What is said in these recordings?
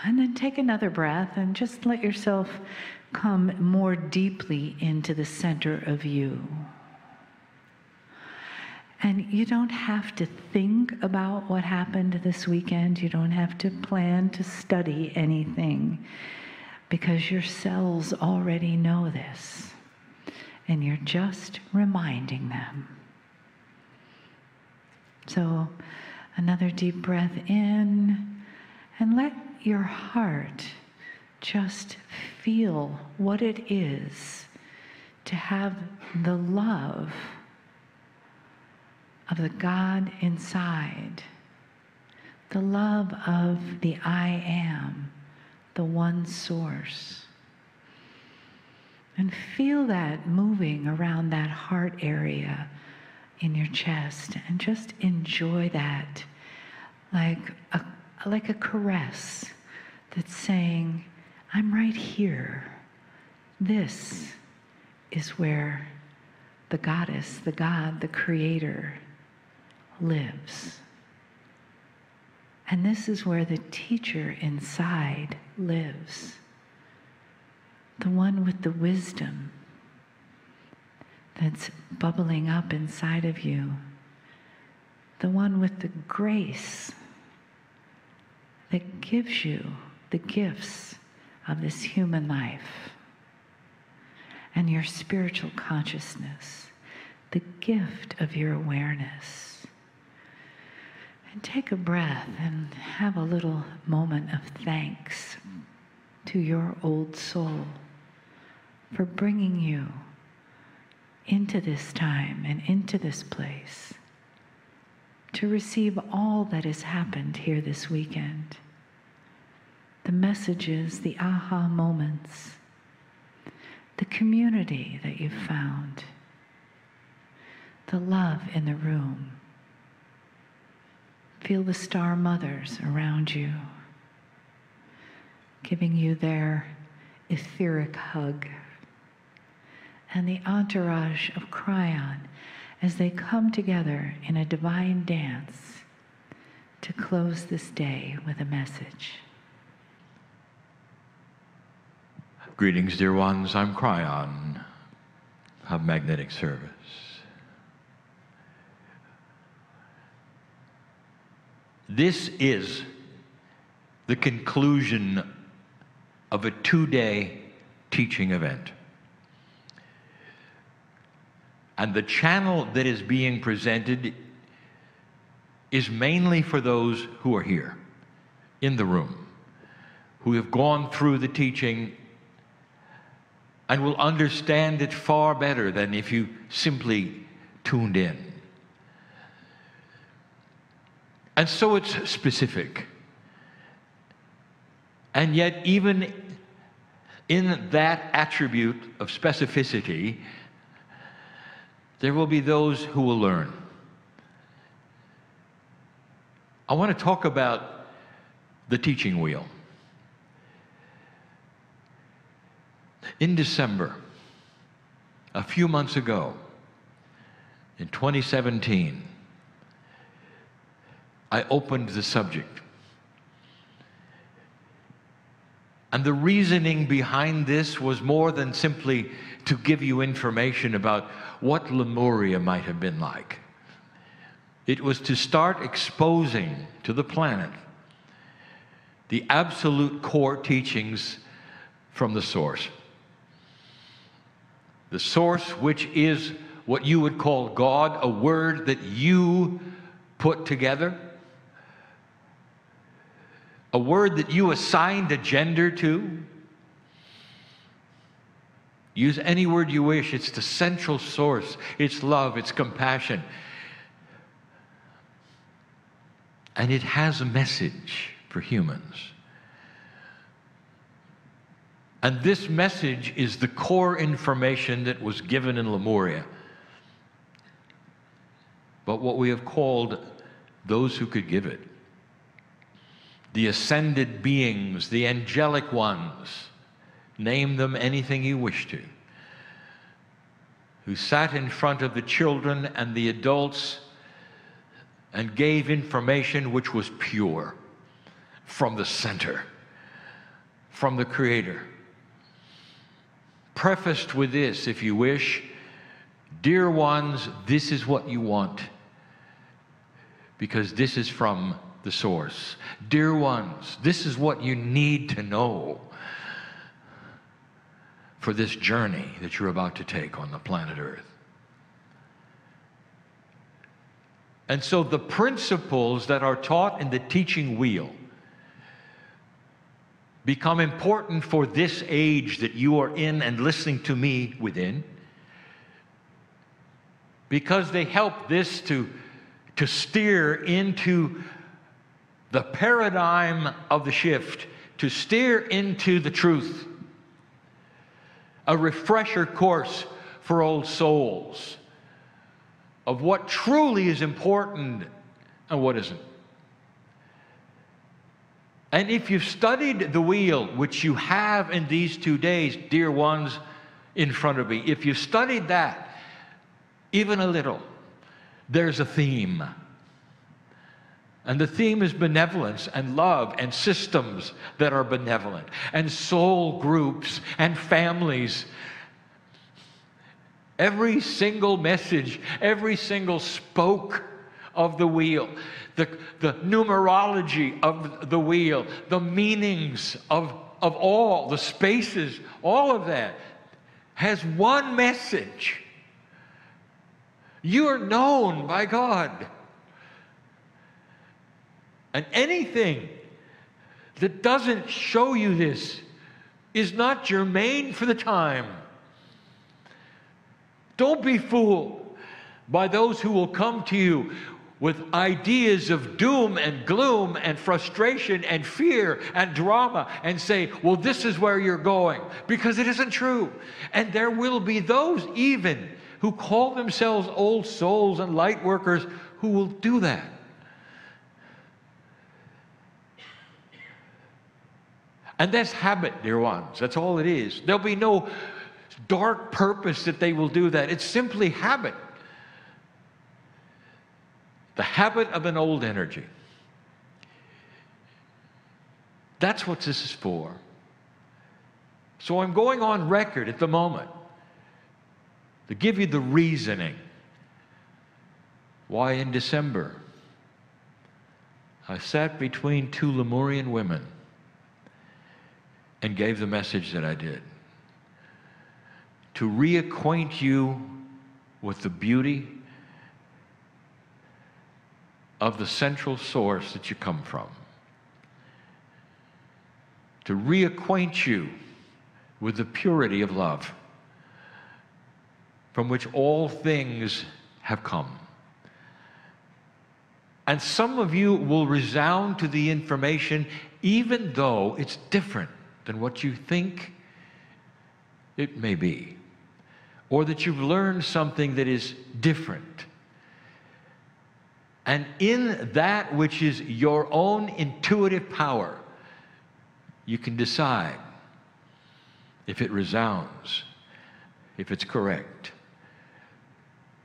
And then take another breath and just let yourself come more deeply into the center of you. And you don't have to think about what happened this weekend. You don't have to plan to study anything, because your cells already know this. And you're just reminding them. So another deep breath in, and let your heart just feel what it is to have the love of the God inside, the love of the I am, the one source. And feel that moving around that heart area in your chest, and just enjoy that like a caress that's saying, I'm right here. This is where the goddess, the God, the creator lives. And this is where the teacher inside lives. The one with the wisdom that's bubbling up inside of you. The one with the grace that gives you the gifts of this human life and your spiritual consciousness, the gift of your awareness. And take a breath and have a little moment of thanks to your old soul for bringing you into this time and into this place to receive all that has happened here this weekend. The messages, the aha moments, the community that you've found, the love in the room. Feel the star mothers around you, giving you their etheric hug, and the entourage of Kryon as they come together in a divine dance to close this day with a message. Greetings, dear ones. I'm Kryon of Magnetic Service. This is the conclusion of a 2-day teaching event. And the channel that is being presented is mainly for those who are here, in the room, who have gone through the teaching and will understand it far better than if you simply tuned in. And so it's specific. And yet, even in that attribute of specificity, there will be those who will learn. I want to talk about the teaching wheel. In December, a few months ago, in 2017, I opened the subject. And the reasoning behind this was more than simply to give you information about what Lemuria might have been like. It was to start exposing to the planet the absolute core teachings from the source. The source, which is what you would call God, a word that you put together, a word that you assigned a gender to. Use any word you wish. It's the central source. It's love. It's compassion. And it has a message for humans. And this message is the core information that was given in Lemuria. But what we have called those who could give it, the ascended beings, the angelic ones, name them anything you wish to, who sat in front of the children and the adults and gave information which was pure from the center, from the Creator. Prefaced with this, if you wish, dear ones, this is what you want, because this is from the source. Dear ones, this is what you need to know for this journey that you're about to take on the planet Earth. And so the principles that are taught in the teaching wheel become important for this age that you are in and listening to me within, because they help this to steer into the paradigm of the shift, to steer into the truth. A refresher course for old souls of what truly is important and what isn't. And if you've studied the wheel, which you have in these 2 days, dear ones in front of me, if you've studied that even a little, there's a theme. And the theme is benevolence and love and systems that are benevolent and soul groups and families. Every single message, every single spoke of the wheel, the numerology of the wheel, the meanings of all, the spaces, all of that has one message. You are known by God. And anything that doesn't show you this is not germane for the time. Don't be fooled by those who will come to you with ideas of doom and gloom and frustration and fear and drama and say, well, this is where you're going, because it isn't true. And there will be those even who call themselves old souls and light workers who will do that. And that's habit, dear ones. That's all it is. There'll be no dark purpose that they will do that. It's simply habit. The habit of an old energy. That's what this is for. So I'm going on record at the moment to give you the reasoning why in December I sat between 2 Lemurian women and gave the message that I did. To reacquaint you with the beauty of the central source that you come from. To reacquaint you with the purity of love from which all things have come. And some of you will resound to the information even though it's different than what you think it may be, or that you've learned something that is different. And in that which is your own intuitive power, you can decide if it resounds, if it's correct,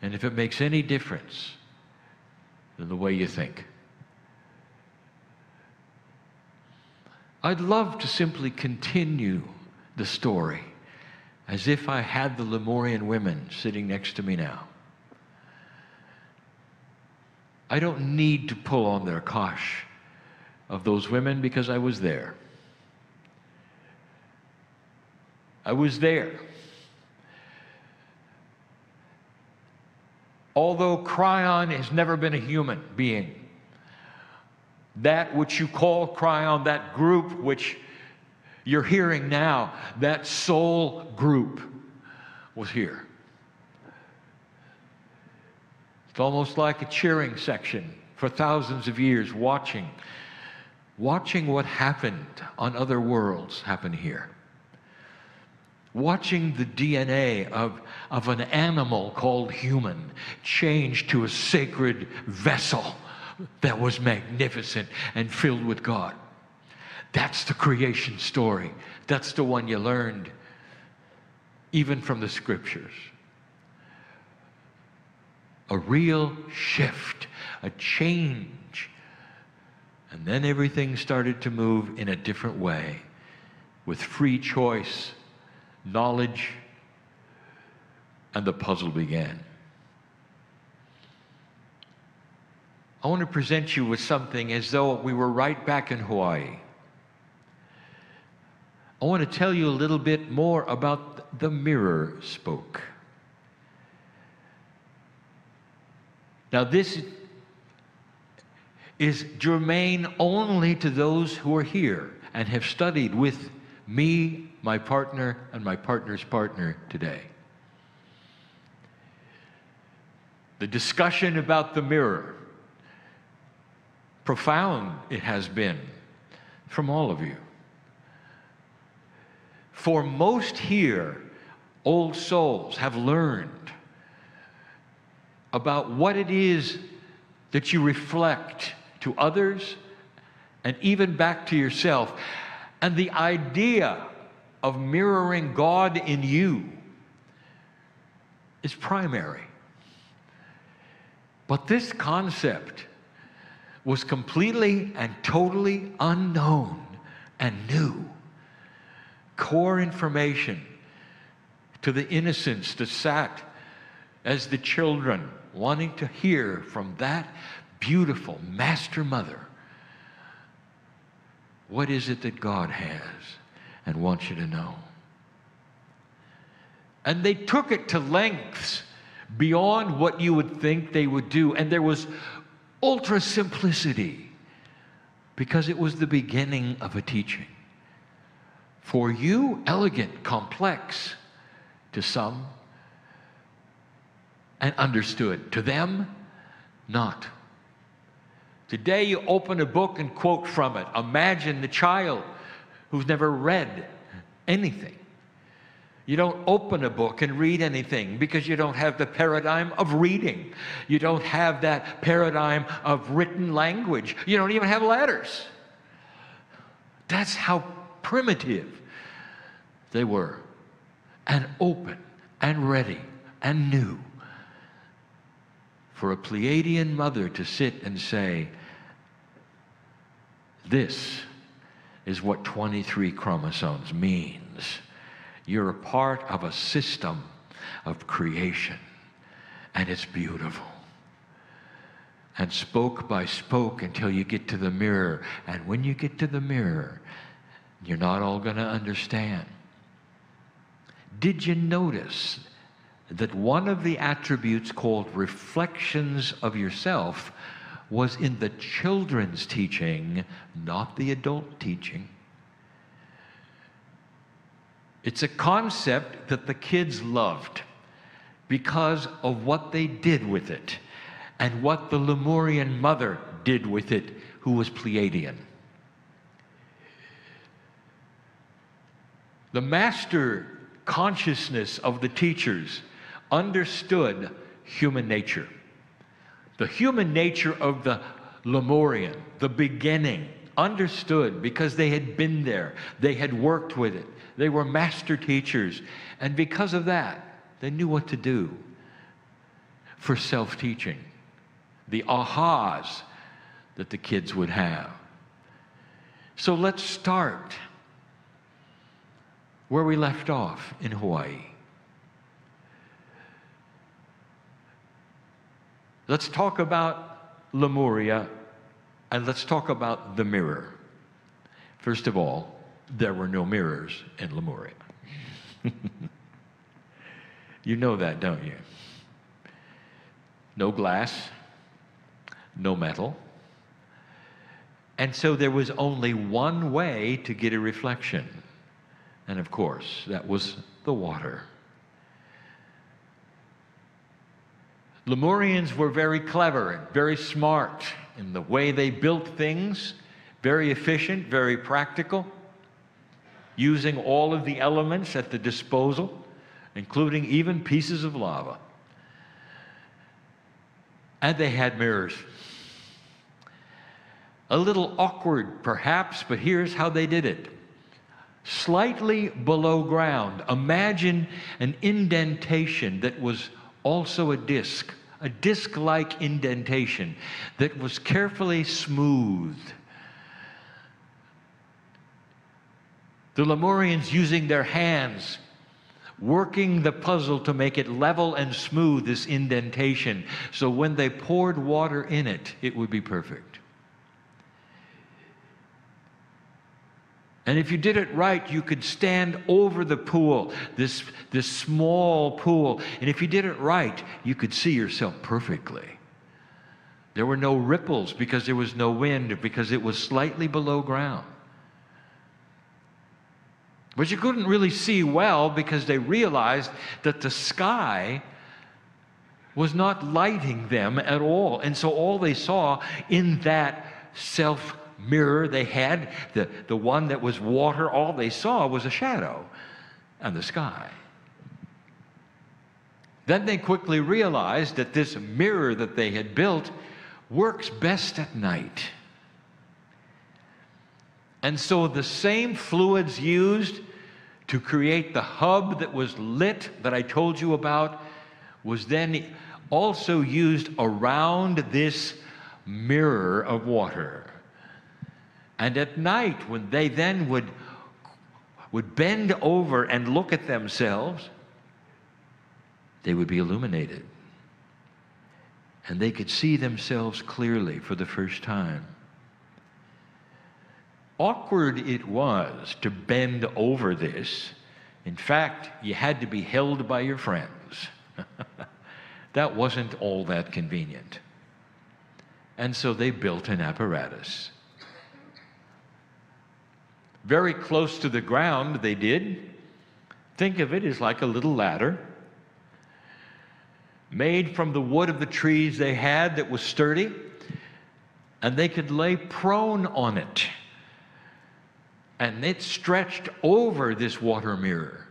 and if it makes any difference than the way you think. I'd love to simply continue the story as if I had the Lemurian women sitting next to me now. I don't need to pull on their kosh of those women because I was there. I was there. Although Kryon has never been a human being, that which you call Kryon, that group which you're hearing now, that soul group was here. It's almost like a cheering section for thousands of years, watching what happened on other worlds happen here. Watching the DNA of an animal called human change to a sacred vessel that was magnificent and filled with God. That's the creation story. That's the one you learned even from the scriptures. A real shift, a change. And then everything started to move in a different way with free choice, knowledge, and the puzzle began. I want to present you with something as though we were right back in Hawaii. I want to tell you a little bit more about the mirror spoke. Now, this is germane only to those who are here and have studied with me, my partner, and my partner's partner today. The discussion about the mirror, profound it has been from all of you. For most here, old souls have learned about what it is that you reflect to others and even back to yourself. And the idea of mirroring God in you is primary. But this concept was completely and totally unknown and new. Core information to the innocents that sat as the children wanting to hear from that beautiful master mother. What is it that God has and wants you to know? And they took it to lengths beyond what you would think they would do. And there was ultra simplicity because it was the beginning of a teaching. For you, elegant, complex to some, and understood. To them, not. Today you open a book and quote from it. Imagine the child who's never read anything. You don't open a book and read anything because you don't have the paradigm of reading. You don't have that paradigm of written language. You don't even have letters. That's how primitive they were, and open and ready and new. For a Pleiadian mother to sit and say, this is what 23 chromosomes means. You're a part of a system of creation, and it's beautiful. And spoke by spoke until you get to the mirror. And when you get to the mirror, you're not all going to understand. Did you notice that one of the attributes called reflections of yourself was in the children's teaching, not the adult teaching? It's a concept that the kids loved because of what they did with it and what the Lemurian mother did with it, who was Pleiadian. The master consciousness of the teachers understood human nature. The human nature of the Lemurian, the beginning, understood because they had been there. They had worked with it. They were master teachers. And because of that, they knew what to do for self-teaching. The ahas that the kids would have. So let's start where we left off in Hawaii. Let's talk about Lemuria, and let's talk about the mirror. First of all, there were no mirrors in Lemuria. You know that, don't you? No glass, no metal. And so there was only one way to get a reflection. And of course, that was the water. Lemurians were very clever and very smart in the way they built things, very efficient, very practical, using all of the elements at the disposal, including even pieces of lava. And they had mirrors. A little awkward, perhaps, but here's how they did it. Slightly below ground, imagine an indentation that was also a disc-like indentation that was carefully smoothed. The Lemurians using their hands, working the puzzle to make it level and smooth, this indentation, so when they poured water in it, it would be perfect. And if you did it right, you could stand over the pool, this small pool, and if you did it right, you could see yourself perfectly. There were no ripples because there was no wind, because it was slightly below ground. But you couldn't really see well because they realized that the sky was not lighting them at all. And so all they saw in that self-mirror they had, the one that was water, all they saw was a shadow and the sky. Then they quickly realized that this mirror that they had built works best at night. And so the same fluids used to create the hub that was lit that I told you about was then also used around this mirror of water. And at night, when they then would bend over and look at themselves, they would be illuminated. And they could see themselves clearly for the first time. Awkward it was to bend over this. In fact, you had to be held by your friends. That wasn't all that convenient. And so they built an apparatus. Very close to the ground they did. Think of it as like a little ladder, made from the wood of the trees they had that was sturdy, and they could lay prone on it. And it stretched over this water mirror.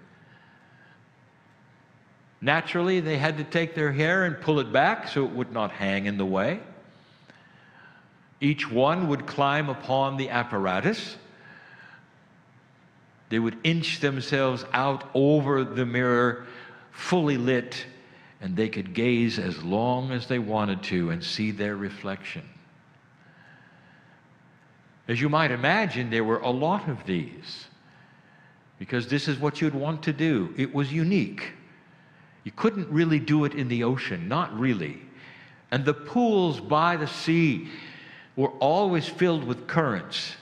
Naturally, they had to take their hair and pull it back so it would not hang in the way. Each one would climb upon the apparatus. They would inch themselves out over the mirror, fully lit, and they could gaze as long as they wanted to and see their reflection. As you might imagine, there were a lot of these, because this is what you'd want to do. It was unique. You couldn't really do it in the ocean, not really. And the pools by the sea were always filled with currents.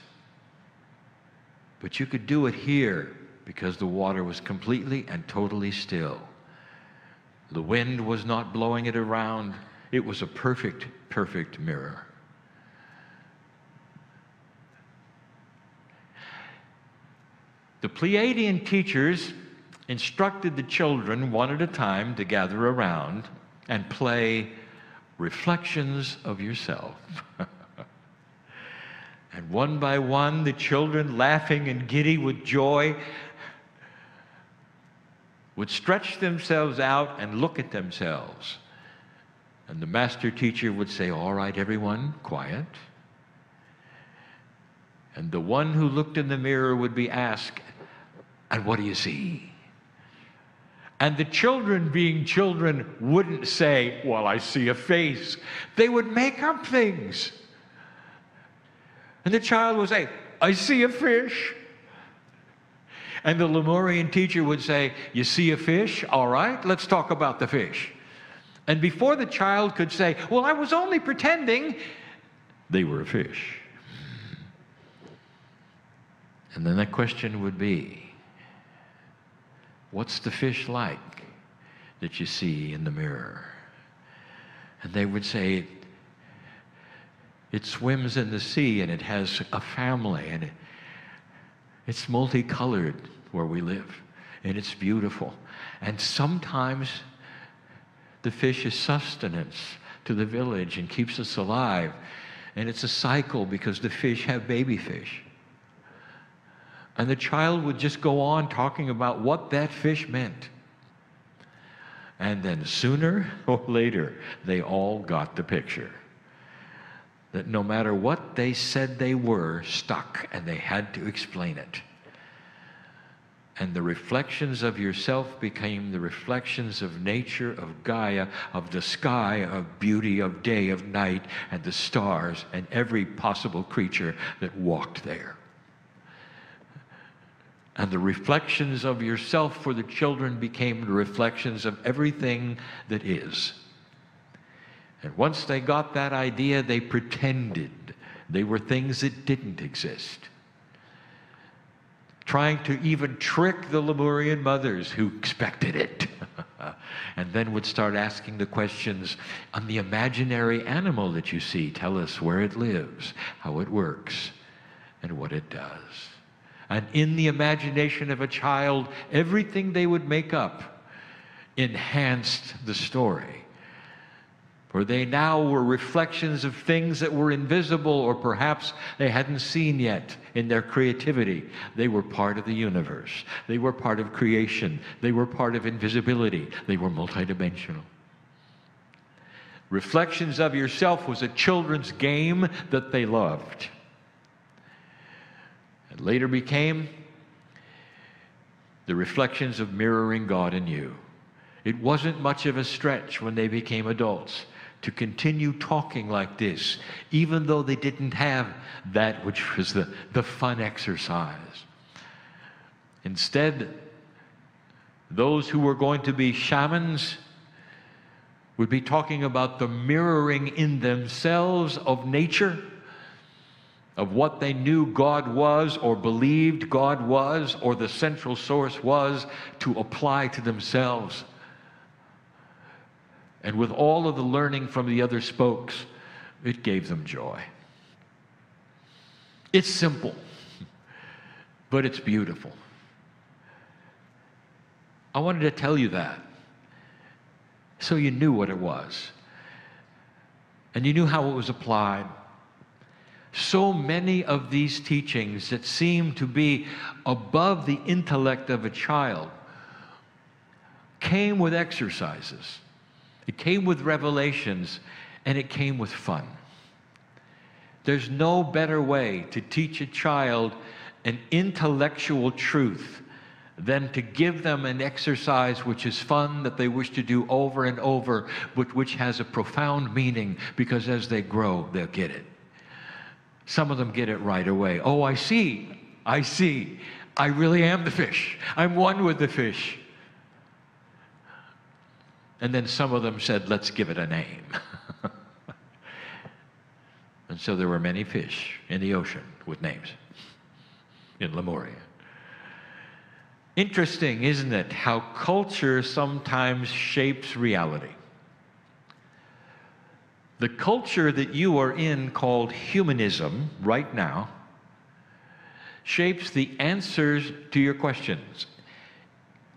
But you could do it here because the water was completely and totally still. The wind was not blowing it around. It was a perfect, perfect mirror. The Pleiadian teachers instructed the children one at a time to gather around and play reflections of yourself. And one by one, the children, laughing and giddy with joy, would stretch themselves out and look at themselves. And the master teacher would say, "All right, everyone, quiet." And the one who looked in the mirror would be asked, "And what do you see?" And the children, being children, wouldn't say, "Well, I see a face." They would make up things. And the child would say, "I see a fish." And the Lemurian teacher would say, "You see a fish? All right, let's talk about the fish." And before the child could say, "Well, I was only pretending," they were a fish. And then the question would be, what's the fish like that you see in the mirror? And they would say, it swims in the sea and it has a family and it's multicolored where we live and it's beautiful. And sometimes the fish is sustenance to the village and keeps us alive. And it's a cycle because the fish have baby fish. And the child would just go on talking about what that fish meant. And then sooner or later, they all got the picture. That no matter what they said they were, stuck, and they had to explain it. And the reflections of yourself became the reflections of nature, of Gaia, of the sky, of beauty, of day, of night, and the stars, and every possible creature that walked there. And the reflections of yourself for the children became the reflections of everything that is. And once they got that idea, they pretended they were things that didn't exist, trying to even trick the Lemurian mothers who expected it. And then would start asking the questions on the imaginary animal that you see. Tell us where it lives, how it works, and what it does. And in the imagination of a child, everything they would make up enhanced the story. For they now were reflections of things that were invisible, or perhaps they hadn't seen yet in their creativity. They were part of the universe. They were part of creation. They were part of invisibility. They were multidimensional. Reflections of yourself was a children's game that they loved. It later became the reflections of mirroring God in you. It wasn't much of a stretch when they became adults to continue talking like this, even though they didn't have that which was the fun exercise. Instead, those who were going to be shamans would be talking about the mirroring in themselves of nature, of what they knew God was or believed God was or the central source was, to apply to themselves. And with all of the learning from the other spokes, it gave them joy. It's simple, but it's beautiful. I wanted to tell you that so you knew what it was and you knew how it was applied. So many of these teachings that seem to be above the intellect of a child came with exercises. It came with revelations, and it came with fun. There's no better way to teach a child an intellectual truth than to give them an exercise which is fun, that they wish to do over and over, but which has a profound meaning, because as they grow, they'll get it. Some of them get it right away. Oh, I see. I really am the fish. I'm one with the fish. And then some of them said, let's give it a name. And so there were many fish in the ocean with names in Lemuria. Interesting, isn't it, how culture sometimes shapes reality. The culture that you are in, called humanism right now, shapes the answers to your questions,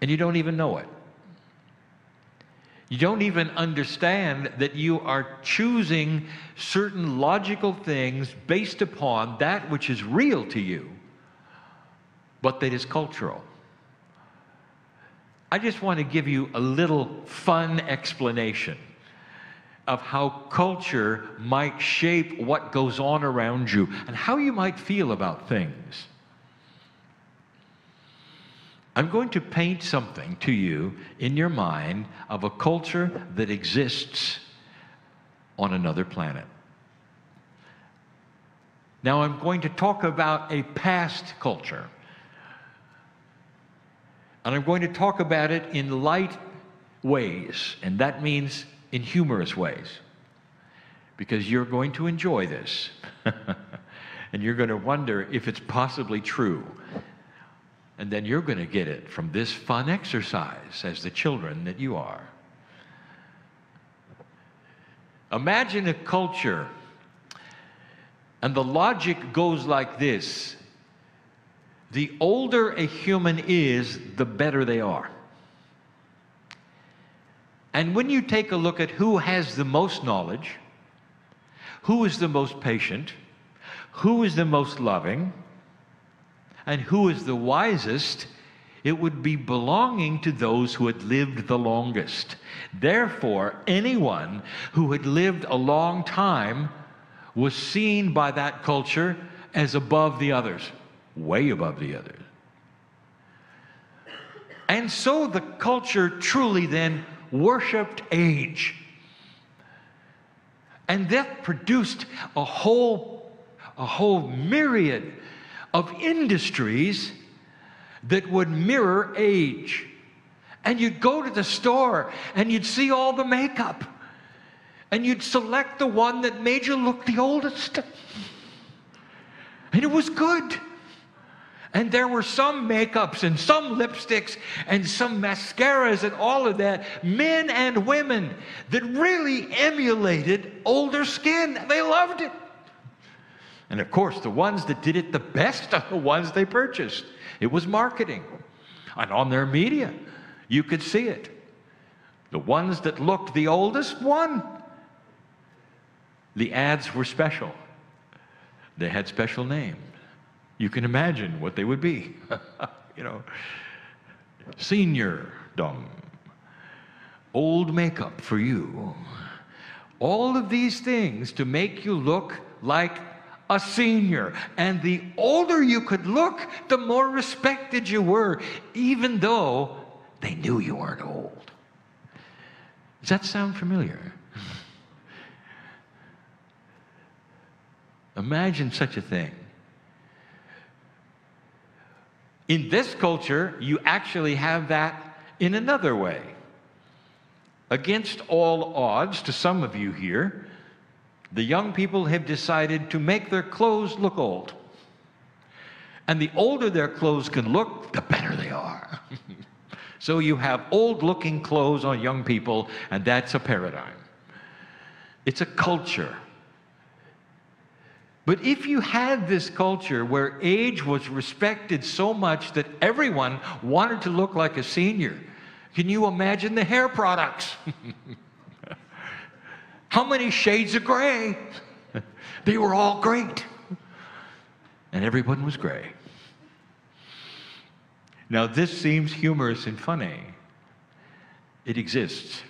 and you don't even know it. You don't even understand that you are choosing certain logical things based upon that which is real to you, but that is cultural. I just want to give you a little fun explanation of how culture might shape what goes on around you and how you might feel about things. I'm going to paint something to you in your mind of a culture that exists on another planet. Now I'm going to talk about a past culture. And I'm going to talk about it in light ways, and that means in humorous ways, because you're going to enjoy this. And you're going to wonder if it's possibly true. And then you're going to get it from this fun exercise as the children that you are. Imagine a culture, and the logic goes like this. The older a human is, the better they are. And when you take a look at who has the most knowledge, who is the most patient, who is the most loving, and who is the wisest, it would be belonging to those who had lived the longest. Therefore, anyone who had lived a long time was seen by that culture as above the others, way above the others. And so the culture truly then worshipped age. And that produced a whole myriad of industries that would mirror age. And you'd go to the store and you'd see all the makeup. And you'd select the one that made you look the oldest. And it was good. And there were some makeups and some lipsticks and some mascaras and all of that, men and women, that really emulated older skin. They loved it. And of course, the ones that did it the best are the ones they purchased. It was marketing. And on their media, you could see it. The ones that looked the oldest won. The ads were special. They had special names. You can imagine what they would be. Senior-dom, old makeup for you. All of these things to make you look like a senior. And the older you could look, the more respected you were, even though they knew you weren't old. Does that sound familiar? Imagine such a thing. In this culture, you actually have that in another way. Against all odds, to some of you here, the young people have decided to make their clothes look old. And the older their clothes can look, the better they are. So you have old-looking clothes on young people, and that's a paradigm. It's a culture. But if you had this culture where age was respected so much that everyone wanted to look like a senior, can you imagine the hair products? How many shades of gray? They were all great. And everyone was gray. Now, this seems humorous and funny. It exists,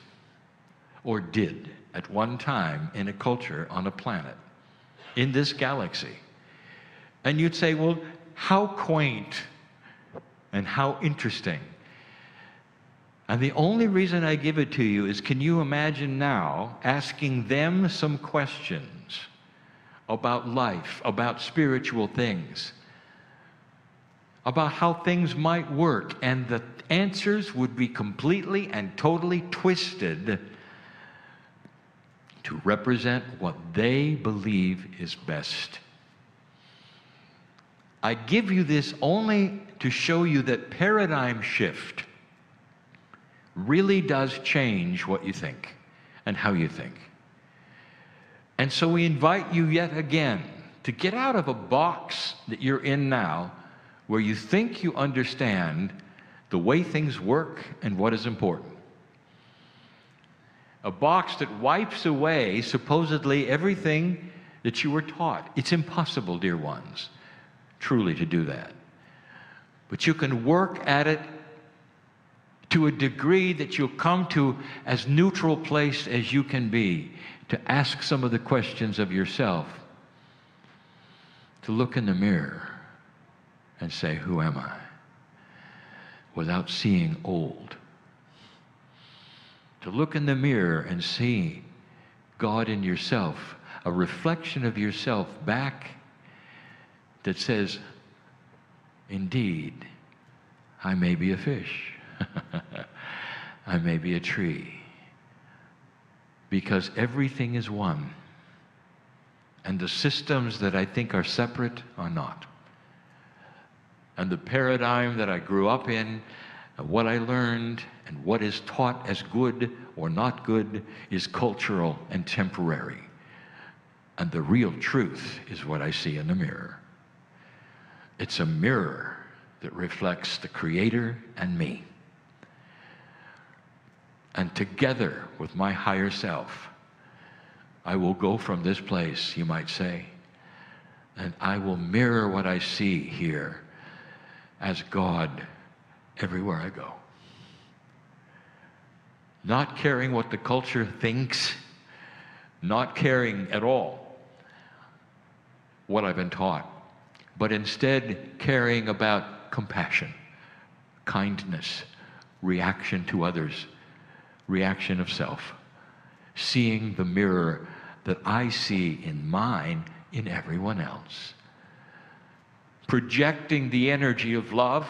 or did, at one time in a culture on a planet, in this galaxy. And you'd say, well, how quaint and how interesting. And the only reason I give it to you is, can you imagine now asking them some questions about life, about spiritual things, about how things might work, and the answers would be completely and totally twisted to represent what they believe is best. I give you this only to show you that paradigm shift really does change what you think and how you think. And so we invite you yet again to get out of a box that you're in now, where you think you understand the way things work and what is important. A box that wipes away supposedly everything that you were taught. It's impossible, dear ones, truly to do that. But you can work at it to a degree that you'll come to as neutral place as you can be, to ask some of the questions of yourself, to look in the mirror and say, who am I? Without seeing old. To look in the mirror and see God in yourself, a reflection of yourself back that says, indeed, I may be a fish. I may be a tree. Because everything is one. And the systems that I think are separate are not. And the paradigm that I grew up in, and what I learned, and what is taught as good or not good is cultural and temporary. And the real truth is what I see in the mirror. It's a mirror that reflects the Creator and me. And together with my higher self, I will go from this place, you might say, and I will mirror what I see here as God everywhere I go. Not caring what the culture thinks, not caring at all what I've been taught, but instead caring about compassion, kindness, reaction to others, reaction of self, seeing the mirror that I see in mine in everyone else, projecting the energy of love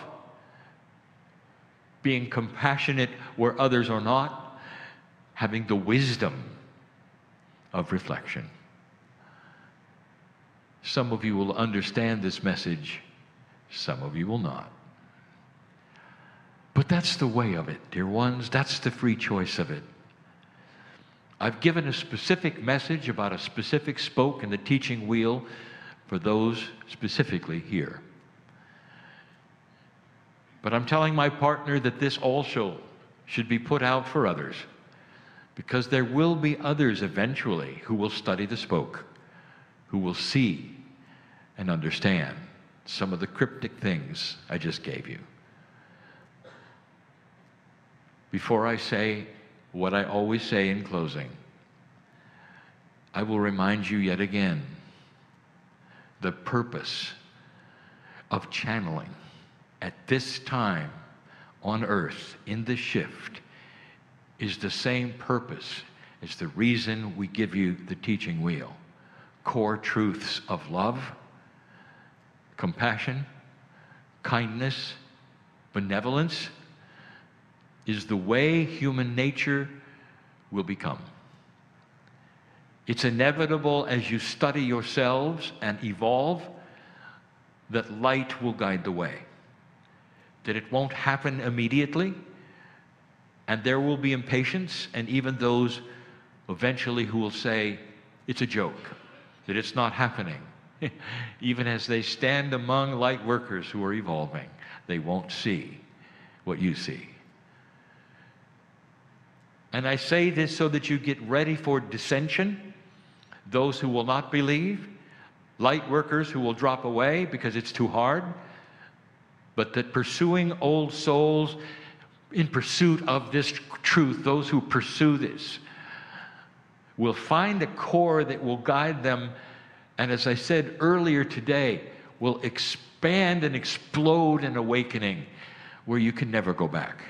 being compassionate where others are not, having the wisdom of reflection. Some of you will understand this message, some of you will not. But that's the way of it, dear ones. That's the free choice of it. I've given a specific message about a specific spoke in the teaching wheel for those specifically here. But I'm telling my partner that this also should be put out for others, because there will be others eventually who will study the spoke, who will see and understand some of the cryptic things I just gave you. Before I say what I always say in closing, I will remind you yet again, the purpose of channeling at this time on earth in the shift is the same purpose as the reason we give you the teaching wheel. Core truths of love, compassion, kindness, benevolence is the way human nature will become. It's inevitable as you study yourselves and evolve that light will guide the way. That it won't happen immediately, and there will be impatience, and even those eventually who will say it's a joke, that it's not happening. Even as they stand among light workers who are evolving, they won't see what you see. And I say this so that you get ready for dissension, those who will not believe, light workers who will drop away because it's too hard, but that pursuing old souls in pursuit of this truth, those who pursue this, will find a core that will guide them, and as I said earlier today, will expand and explode in awakening where you can never go back.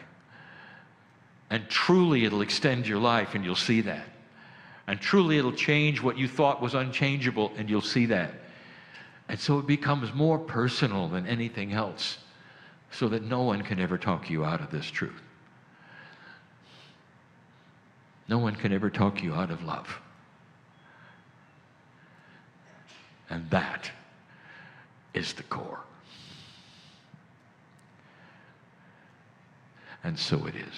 And truly it'll extend your life, and you'll see that. And truly it'll change what you thought was unchangeable, and you'll see that. And so it becomes more personal than anything else, so that no one can ever talk you out of this truth. No one can ever talk you out of love. And that is the core. And so it is.